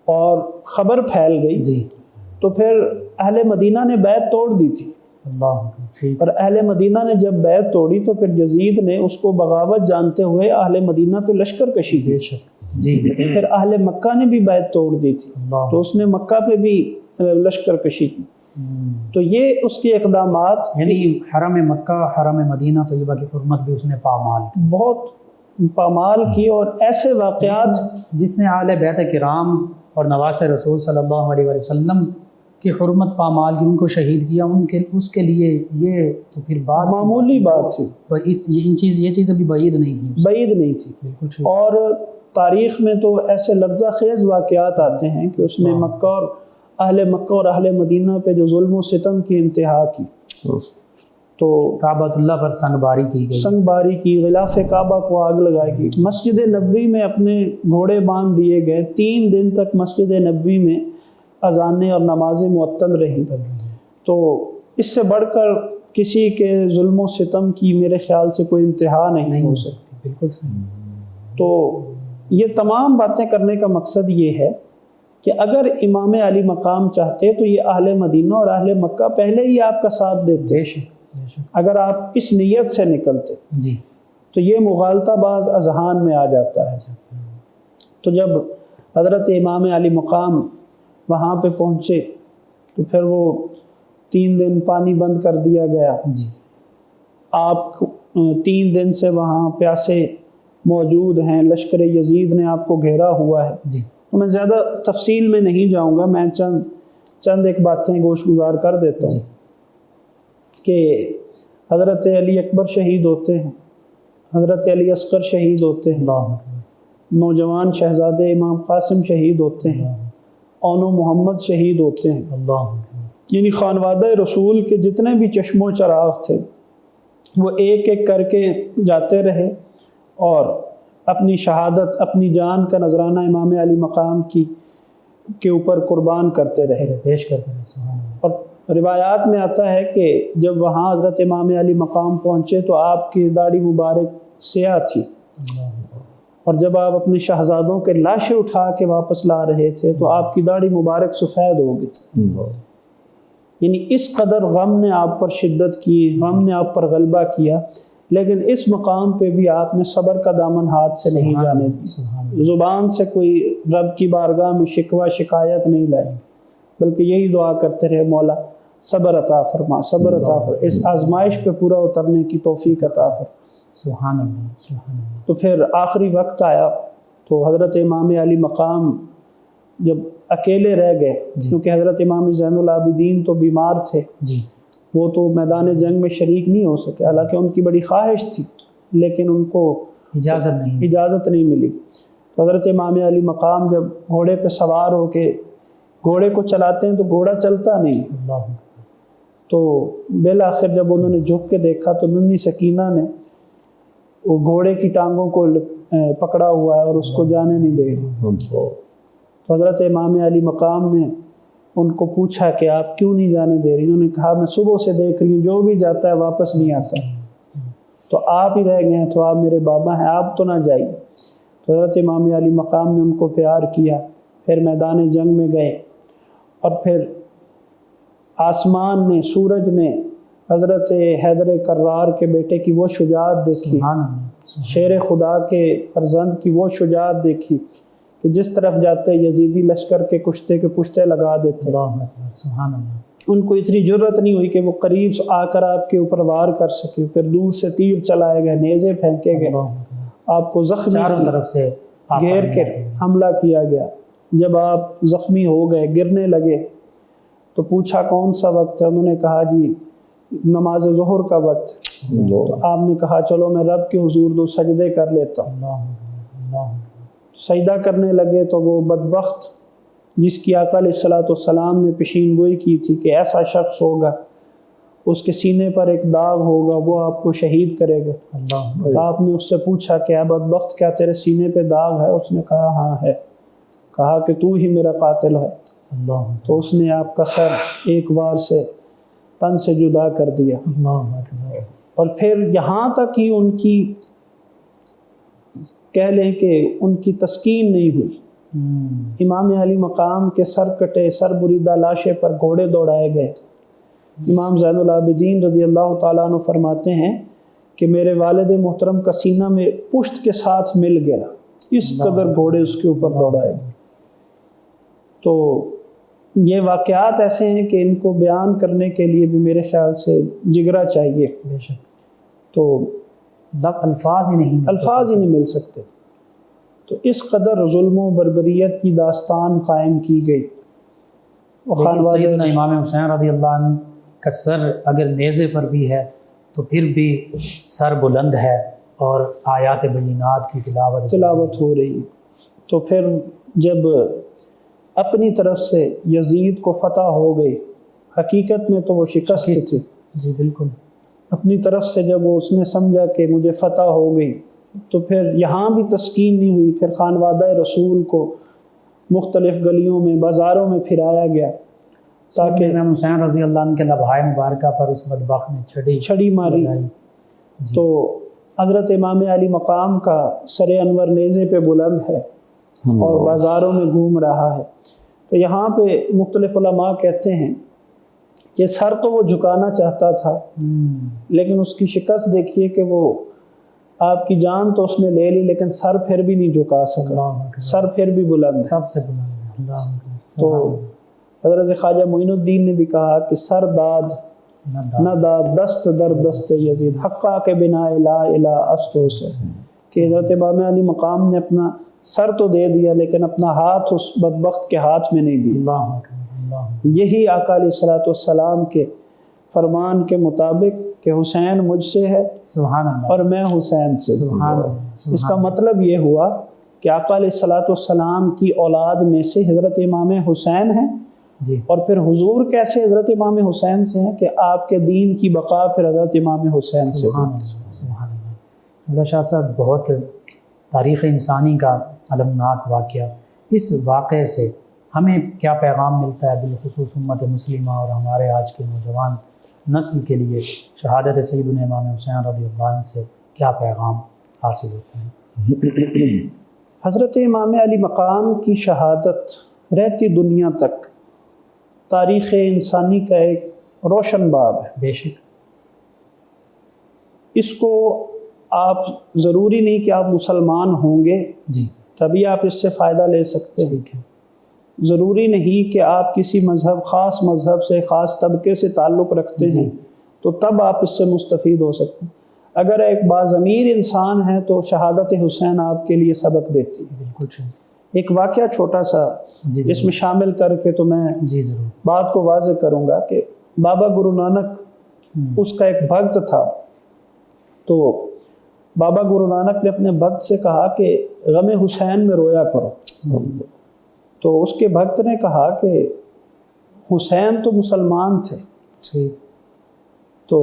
اور خبر پھیل گئی، جی، تو پھر اہل مدینہ نے بیعت توڑ دی تھی، اللہ اکبر، ٹھیک۔ اور اہل مدینہ نے جب بیعت توڑی تو پھر یزید نے اس کو بغاوت جانتے ہوئے اہل مدینہ پہ لشکر کشی کی۔ بے شک، جی، پھر اہل مکہ نے بھی بیعت توڑ دی تھی، اللہ۔ تو اس نے مکہ پہ بھی لشکر کشی کی۔ تو یہ اس کے اقدامات یعنی حرم مکہ، حرم مدینہ طیبہ کی حرمت بھی اس نے پامال کی۔ بہت پامال کی، اور ایسے واقعات جس نے اہل بیت کرام اور نواس رسول صلی اللہ علیہ وآلہ وسلم کی حرمت پامال کی، ان کو شہید کیا، اس کے لیے یہ تو پھر بات معمولی بات تھی، یہ چیز ابھی بعید نہیں تھی، بعید نہیں تھی۔ بالکل ٹھیک۔ اور تاریخ میں تو ایسے لرزہ خیز واقعات آتے ہیں کہ اس نے مکہ اور اہل مدینہ پہ جو ظلم و ستم کی انتہا کی، تو کعبۃ اللہ پر سنگ باری کی گئی، سنگ باری کی، غلاف کعبہ کو آگ لگائی گئی، مسجد نبوی میں اپنے گھوڑے باندھ دیے گئے، 3 دن تک مسجد نبوی میں اذانیں اور نمازیں معطل رہیں۔ تو اس سے بڑھ کر کسی کے ظلم و ستم کی میرے خیال سے کوئی انتہا نہیں ہو سکتی۔ بالکل صحیح۔ تو یہ تمام باتیں کرنے کا مقصد یہ ہے کہ اگر امام علی مقام چاہتے تو یہ اہل مدینہ اور اہل مکہ پہلے ہی آپ کا ساتھ دیتے، بے شک، بے شک، اگر آپ اس نیت سے نکلتے جی، تو یہ مغالطہ بعض اذہان میں آ جاتا ہے۔ تو جب حضرت امام علی مقام وہاں پہ پہنچے تو پھر وہ 3 دن پانی بند کر دیا گیا، جی، آپ 3 دن سے وہاں پیاسے موجود ہیں، لشکر یزید نے آپ کو گھیرا ہوا ہے۔ جی، تو میں زیادہ تفصیل میں نہیں جاؤں گا، میں چند ایک باتیں گوش گزار کر دیتا ہوں جی، کہ حضرت علی اکبر شہید ہوتے ہیں، حضرت علی اصغر شہید ہوتے ہیں، اللہ اکبر، نوجوان شہزادے امام قاسم شہید ہوتے ہیں، اونو محمد شہید ہوتے ہیں۔ اللہ اکبر، یعنی خانوادہ رسول کے جتنے بھی چشم و چراغ تھے وہ ایک ایک کر کے جاتے رہے اور اپنی شہادت، اپنی جان کا نذرانہ امام علی مقام کے اوپر قربان کرتے رہے، پیش کرتے ہیں۔ سبحان اللہ، اور روایات میں آتا ہے کہ جب وہاں حضرت امام علی مقام پہنچے تو آپ کی داڑھی مبارک سیاہ تھی، اللہ اکبر، اور جب آپ اپنے شہزادوں کے لاشیں اٹھا کے واپس لا رہے تھے تو آپ کی داڑھی مبارک سفید ہو گئی۔ یعنی اس قدر غم نے آپ پر شدت کی، غم نے آپ پر غلبہ کیا، لیکن اس مقام پہ بھی آپ نے صبر کا دامن ہاتھ سے نہیں جانے دی، سبحان اللہ، زبان سے کوئی رب کی بارگاہ میں شکوہ شکایت نہیں لائی، بلکہ یہی دعا کرتے رہے، مولا صبر عطا فرما، صبر عطا فرما، اس آزمائش پہ پورا اترنے کی توفیق عطا فرما۔ سبحان اللہ، سبحان اللہ، تو پھر آخری وقت آیا تو حضرت امام علی مقام جب اکیلے رہ گئے، کیونکہ حضرت امام زین العابدین تو بیمار تھے، جی، وہ تو میدان جنگ میں شریک نہیں ہو سکے، حالانکہ ان کی بڑی خواہش تھی لیکن ان کو اجازت نہیں ملی۔ تو حضرت امام علی مقام جب گھوڑے پہ سوار ہو کے گھوڑے کو چلاتے ہیں تو گھوڑا چلتا نہیں، اللہ تو بالآخر جب انہوں نے جھک کے دیکھا تو ننھی سکینہ نے وہ گھوڑے کی ٹانگوں کو پکڑا ہوا ہے اور اس کو جانے نہیں دے رہی۔ تو حضرت امام علی مقام نے ان کو پوچھا کہ آپ کیوں نہیں جانے دے رہی؟ انہوں نے کہا میں صبح سے دیکھ رہی ہوں جو بھی جاتا ہے واپس نہیں آتا، تو آپ ہی رہ گئے ہیں، تو آپ میرے بابا ہیں، آپ تو نہ جائیے۔ تو حضرت امام علی مقام نے ان کو پیار کیا، پھر میدان جنگ میں گئے، اور پھر آسمان نے، سورج نے حضرت حیدر کرار کے بیٹے کی وہ شجاعت دیکھی، سبحان اللہ، شیر خدا کے فرزند کی وہ شجاعت دیکھی کہ جس طرف جاتے یزیدی لشکر کے کشتے کے پشتے لگا دیتے۔ اللہ اکبر، سبحان اللہ، ان کو اتنی جرت نہیں ہوئی کہ وہ قریب سے آ کر آپ کے اوپر وار کر سکے، پھر دور سے تیر چلائے گئے، نیزے پھینکے گئے، آپ کو زخمی چاروں طرف سے گھیر کے حملہ کیا گیا۔ جب آپ زخمی ہو گئے، گرنے لگے، تو پوچھا کون سا وقت ہے؟ انہوں نے کہا جی نماز ظہر کا وقت۔ تو آپ نے کہا چلو میں رب کے حضور دو سجدے کر لیتا ہوں۔ اللہ، سجدہ کرنے لگے تو وہ بدبخت جس کی آقا علیہ الصلوۃ والسلام نے پیشین گوئی کی تھی کہ ایسا شخص ہوگا اس کے سینے پر ایک داغ ہوگا، وہ آپ کو شہید کرے گا۔ اللہ، آپ نے اس سے پوچھا کہ اے بدبخت کیا تیرے سینے پہ داغ ہے؟ اس نے کہا ہاں ہے۔ کہا کہ تو ہی میرا قاتل ہے۔ اللہ، تو اس نے آپ کا سر ایک بار سے تن سے جدا کر دیا، اللہ، اور پھر یہاں تک ہی ان کی کہہ لیں کہ ان کی تسکین نہیں ہوئی۔ امام علی مقام کے سر کٹے، سر بریدہ لاشے پر گھوڑے دوڑائے گئے۔ امام زین العابدین رضی اللہ تعالیٰ عنہ فرماتے ہیں کہ میرے والد محترم کا سینہ میں پشت کے ساتھ مل گیا، اس قدر گھوڑے اس کے اوپر دوڑائے گئے۔ تو یہ واقعات ایسے ہیں کہ ان کو بیان کرنے کے لیے بھی میرے خیال سے جگرا چاہیے، بے شک، تو الفاظ ہی نہیں مل سکتے۔ تو اس قدر ظلم و بربریت کی داستان قائم کی گئی۔ لیکن سیدنا امام حسین رضی اللہ عنہ کا سر اگر نیزے پر بھی ہے تو پھر بھی سر بلند ہے اور آیات بینات کی تلاوت ہو رہی ہے۔ تو پھر جب اپنی طرف سے یزید کو فتح ہو گئی، حقیقت میں تو وہ شکست تھی، جی بالکل، اپنی طرف سے جب اس نے سمجھا کہ مجھے فتح ہو گئی تو پھر یہاں بھی تسکین نہیں ہوئی، پھر خانوادہ رسول کو مختلف گلیوں میں، بازاروں میں پھرایا گیا تاکہ امام حسین رضی اللہ عنہ کے لبھائے مبارکہ پر اس بدبخت نے چھڑی ماری۔ تو حضرت امام علی مقام کا سر انور نیزے پہ بلند ہے اور بازاروں میں گھوم رہا ہے۔ تو یہاں پہ مختلف علماء کہتے ہیں کہ سر تو وہ جھکانا چاہتا تھا، لیکن اس کی شکست دیکھیے کہ وہ آپ کی جان تو اس نے لے لی لیکن سر پھر بھی نہیں جھکا سکا، سر پھر بھی بلند، سب سے بلند۔ تو حضرت خواجہ معین الدین نے بھی کہا کہ سر داد نہ داد دست در دست یزید حقا کے بنا لا الہ استو سے، کہ حضرت امام علی مقام نے اپنا سر تو دے دیا لیکن اپنا ہاتھ اس بدبخت کے ہاتھ میں نہیں دیا۔ یہی آقا علیہ الصلوۃ والسلام کے فرمان کے مطابق کہ حسین مجھ سے ہے سبحان اللہ، اور میں حسین سے ہوں۔ سبحان اللہ، اس کا مطلب یہ ہوا کہ آقا علیہ الصلوۃ والسلام کی اولاد میں سے حضرت امام حسین ہیں، جی اور پھر حضور کیسے حضرت امام حسین سے ہیں کہ آپ کے دین کی بقا پھر حضرت امام حسین سے سبحان ہوئی۔ اللہ، سبحان اللہ۔ اللہ شاہ صاحب، بہت تاریخ انسانی کا المناک واقعہ، اس واقعے سے ہمیں کیا پیغام ملتا ہے بالخصوص امت مسلمہ اور ہمارے آج کے نوجوان نسل کے لیے؟ شہادت سیدنا امام حسین رضی اللہ عنہ سے کیا پیغام حاصل ہوتا ہے؟ حضرت امام علی مقام کی شہادت رہتی دنیا تک تاریخ انسانی کا ایک روشن باب ہے۔ بے شک، اس کو آپ ضروری نہیں کہ آپ مسلمان ہوں گے جی تبھی آپ اس سے فائدہ لے سکتے ہیں، ٹھیک ہے، ضروری نہیں کہ آپ کسی خاص مذہب سے، خاص طبقے سے تعلق رکھتے ہیں تو تب آپ اس سے مستفید ہو سکتے ہیں۔ اگر ایک باضمیر انسان ہے تو شہادت حسین آپ کے لیے سبق دیتی ہے۔ بالکل ٹھیک، ایک واقعہ چھوٹا سا جی اس میں شامل کر کے تو میں جی ضرور، بات کو واضح کروں گا کہ بابا گرو نانک اس کا ایک بھگت تھا، تو بابا گرو نانک نے اپنے بھگت سے کہا کہ غم حسین میں رویا کرو، تو اس کے بھگت نے کہا کہ حسین تو مسلمان تھے، ٹھیک، تو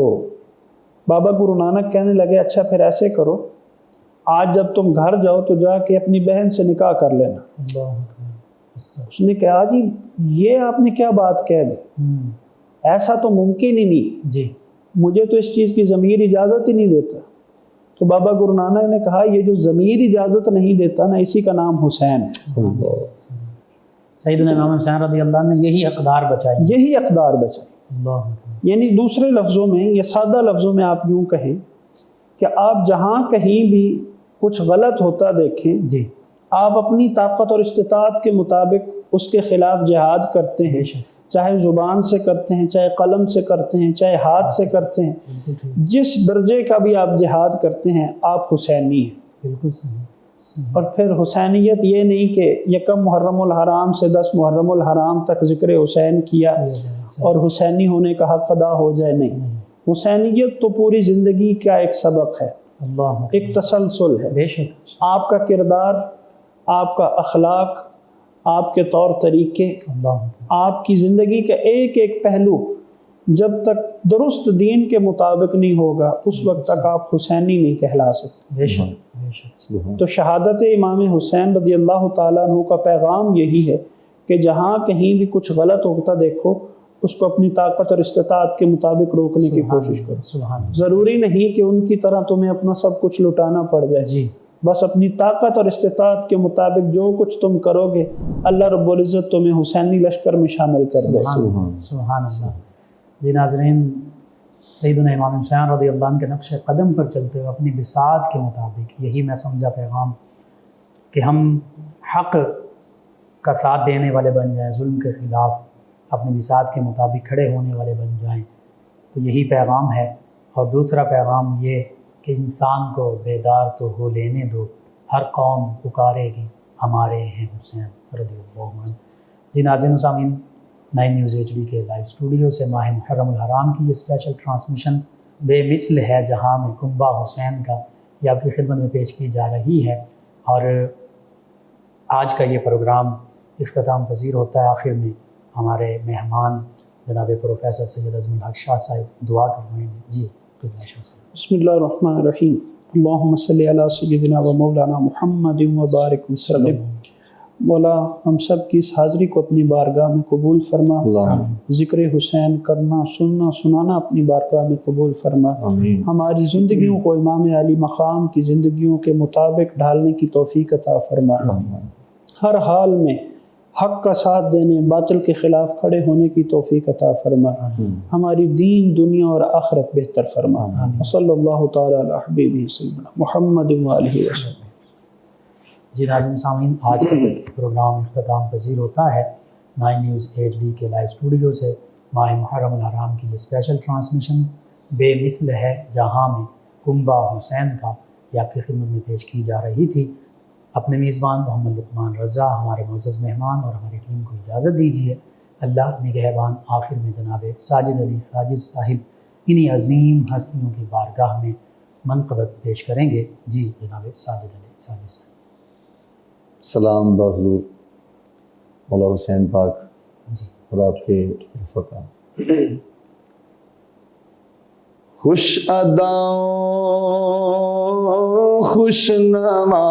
بابا گرو نانک کہنے لگے اچھا پھر ایسے کرو، آج جب تم گھر جاؤ تو جا کے اپنی بہن سے نکاح کر لینا۔ اللہ اکبر، اس نے کہا جی یہ آپ نے کیا بات کہہ دی، ایسا تو ممکن ہی نہیں، جی مجھے تو اس چیز کی ضمیر اجازت ہی نہیں دیتا۔ تو بابا گرو نانک نے کہا یہ جو ضمیر اجازت نہیں دیتا نا، اسی کا نام حسین ہے، سیدنا امام حسین رضی اللہ عنہ نے یہی اقدار بچائی۔ یہی اقدار بچائی۔ اللہ اکبر، یعنی دوسرے لفظوں میں یا سادہ لفظوں میں آپ یوں کہیں کہ آپ جہاں کہیں بھی کچھ غلط ہوتا دیکھیں، جی آپ اپنی طاقت اور استطاعت کے مطابق اس کے خلاف جہاد کرتے ہیں، چاہے زبان سے کرتے ہیں، چاہے قلم سے کرتے ہیں، چاہے ہاتھ سے کرتے ہیں، بالکل ٹھیک، جس درجے کا بھی آپ جہاد کرتے ہیں آپ حسینی ہیں۔ بالکل صحیح، اور پھر حسینیت یہ نہیں کہ یکم محرم الحرام سے 10 محرم الحرام تک ذکر حسین کیا اور حسینی ہونے کا حق ادا ہو جائے، نہیں، حسینیت تو پوری زندگی کا ایک سبق ہے، اللہ ایک تسلسل ہے۔ بے شک، آپ کا کردار، آپ کا اخلاق، آپ کے طور طریقے، اللہ آپ کی زندگی کا ایک ایک پہلو جب تک درست دین کے مطابق نہیں ہوگا اس وقت تک آپ حسینی نہیں کہلا سکتے۔ بے شک، بے شک، تو شہادت امام حسین رضی اللہ تعالیٰ عنہ کا پیغام یہی ہے کہ جہاں کہیں بھی کچھ غلط ہوتا دیکھو اس کو اپنی طاقت اور استطاعت کے مطابق روکنے کی کوشش کرو۔ سبحان اللہ، ضروری نہیں کہ ان کی طرح تمہیں اپنا سب کچھ لٹانا پڑ جائے، جی بس اپنی طاقت اور استطاعت کے مطابق جو کچھ تم کرو گے اللہ رب العزت تمہیں حسینی لشکر میں شامل کر دے۔ سبحان اللہ۔ جی ناظرین، سیدنا امام حسین رضی اللہ عنہ کے نقش قدم پر چلتے ہوئے اپنی بساط کے مطابق، یہی میں سمجھا پیغام کہ ہم حق کا ساتھ دینے والے بن جائیں، ظلم کے خلاف اپنی بساط کے مطابق کھڑے ہونے والے بن جائیں، تو یہی پیغام ہے۔ اور دوسرا پیغام یہ کہ انسان کو بیدار تو ہو لینے دو، ہر قوم پکارے گی ہمارے ہیں حسین رضی اللہ عنہ۔ جی ناظرین و سامعین، 9 نیوز ایچ ڈی کے لائیو اسٹوڈیو سے ماہ محرم الحرام کی یہ اسپیشل ٹرانسمیشن بے مثل ہے جہاں میں کنبہ حسین کا یہ آپ کی خدمت میں پیش کی جا رہی ہے، اور آج کا یہ پروگرام اختتام پذیر ہوتا ہے۔ آخر میں ہمارے مہمان جناب پروفیسر سید اعظم الحق شاہ صاحب دعا کر رہے ہیں۔ جی شاہ صاحب۔ بسم اللہ الرحمن الرحیم، اللہم صلی علی سیدنا و مولانا محمد و بارک وسلم۔ مولا ہم سب کی اس حاضری کو اپنی بارگاہ میں قبول فرما، ذکر حسین کرنا، سننا، سنانا اپنی بارگاہ میں قبول فرما، ہماری زندگیوں کو امام علی مقام کی زندگیوں کے مطابق ڈھالنے کی توفیق عطا فرما، ہر حال میں حق کا ساتھ دینے، باطل کے خلاف کھڑے ہونے کی توفیق عطا فرما، ہماری دین، دنیا اور آخرت بہتر فرما۔ صلی اللہ تعالی علی حبیبہ سیدنا محمد و آلہ وسلم۔ جی ناظرین سامعین، آج کا پروگرام اختتام پذیر ہوتا ہے 9 نیوز ایچ ڈی کے لائیو اسٹوڈیو سے ماہ محرم الحرام کی یہ اسپیشل ٹرانسمیشن بے مثل ہے جہاں میں کنبہ حسین کا یہ آپ کی خدمت میں پیش کی جا رہی تھی۔ اپنے میزبان محمد لقمان رضا، ہمارے معزز مہمان اور ہماری ٹیم کو اجازت دیجیے۔ اللہ نگہبان۔ آخر میں جناب ساجد علی ساجد صاحب انہی عظیم ہستیوں کی بارگاہ میں منقبت پیش کریں گے. جی جناب ساجد علی ساجد صاحب. سلام بحضور مولا حسین پاک جی اور آپ کے رفقا. خوش اداؤں خوش نواؤں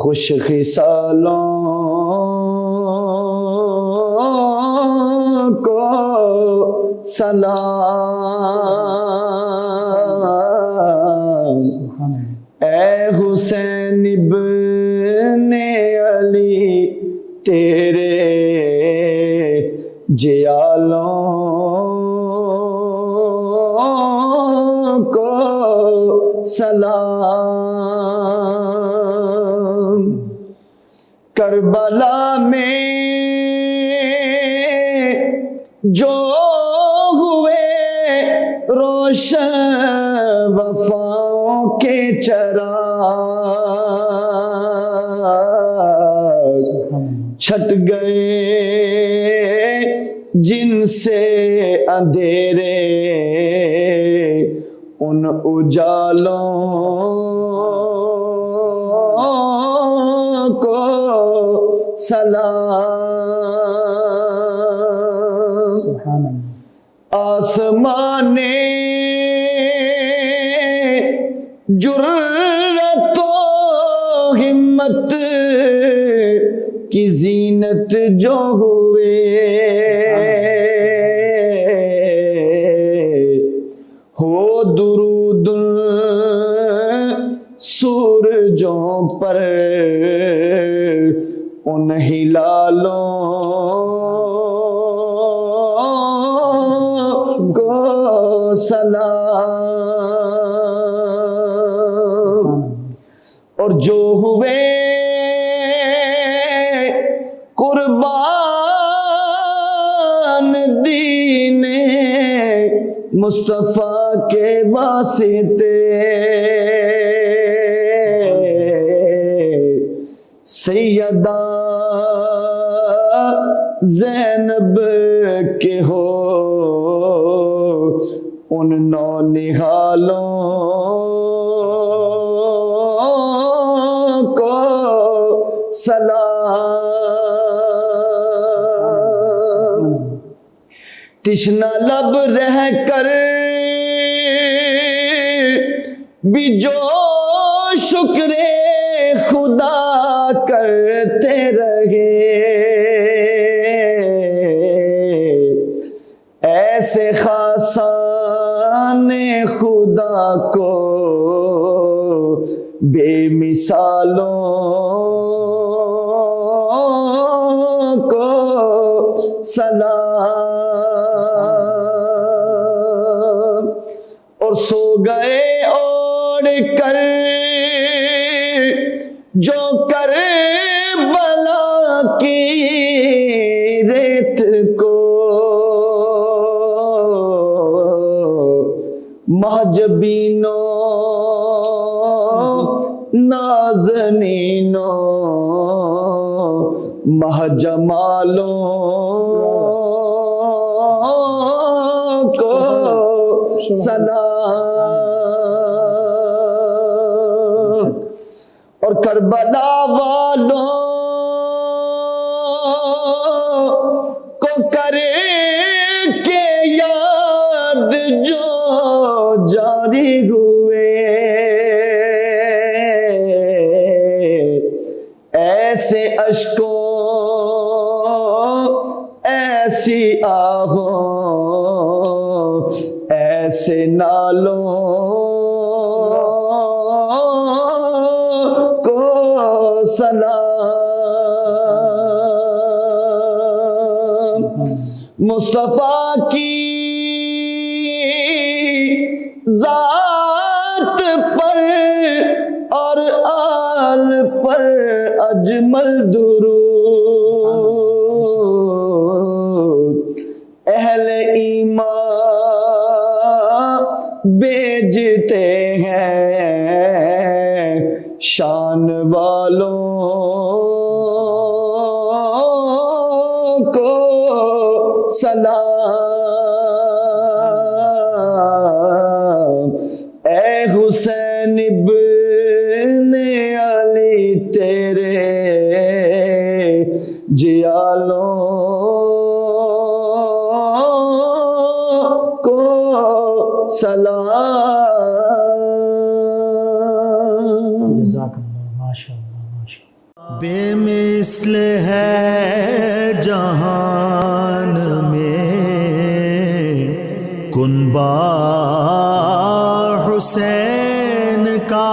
خوش خصالوں کو سلام. سبحان اللہ. اے حسین ابن علی تیرے جیالوں کو سلام. کربلا میں جو ہوئے روشن وفاؤں کے چراغ چھٹ گئے جن سے اندھیرے ان اجالوں کو سلام. سبحان اللہ. آسمان جرأت و ہمت کی زینت جو ہوئے ہو درود سورجوں پر ان ہلالوں کو سلام. اور جو ہوئے قربان دین مصطفیٰ کے واسطے سیدہ زینب کے ہو ان نونہالوں کو سلام. تشنہ لب رہ کر بھی جو شکر خدا کرتے رہے ایسے خاصان خدا کو بے مثالوں کو سلام. اور سو گئے اوڑھ کر جو کر بلا کی ریت کو محجبینوں نازنینوں مہجمالوں کو سلام. اور کربلا والوں کو کرے کے یاد جو جاری ہوئے ایسے اشکوں ایسی آہوں ایسے نالوں کو سلام. مصطفیٰ کی ذات پر اور آل پر اجمل درود اہل ایمان بیجتے ہیں شان والوں کو سلام. والوں کو سلام۔ جزاک اللہ، ماشاء اللہ ماشاء اللہ۔ بے مثل ہے جہان میں کنبہ حسین کا